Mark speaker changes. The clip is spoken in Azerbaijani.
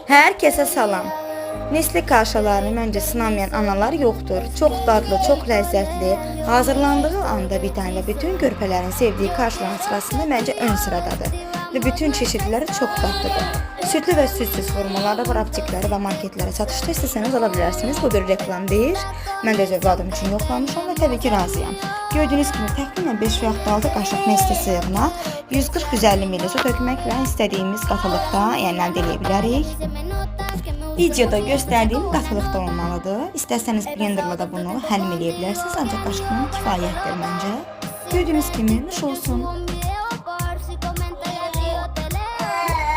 Speaker 1: Herkese salam. Nesli kaşalarını məncə sınamayan analar yoxdur. Çox dadlı, çox ləzzətli, hazırlandığı anda bitən və bütün körpələrin sevdiyi kaşaların sırasında məncə ön sıradadır. Və bütün çeşidləri çox dadlıdır. Sütlü və südsüz formalarda var, apteklərə və marketlərə satışda istəsəniz ala bilərsiniz. Bu bir reklam deyil. Mən də övladım üçün yoxlamışam və təbii ki razıyam. Gördüyünüz kimi təxminən 5 və 6 qaşıq nesli sığına 140-150 ml su tökməklə istədiyimiz qatılıqda əldə edə bilərik. Videoda göstərdiyim qatılıqda olmalıdır. İstəsəniz blenderla da bunu həll edə bilərsiniz, ancaq qaşıqla kifayətdir məncə. Gördüyünüz kimi nuş olsun.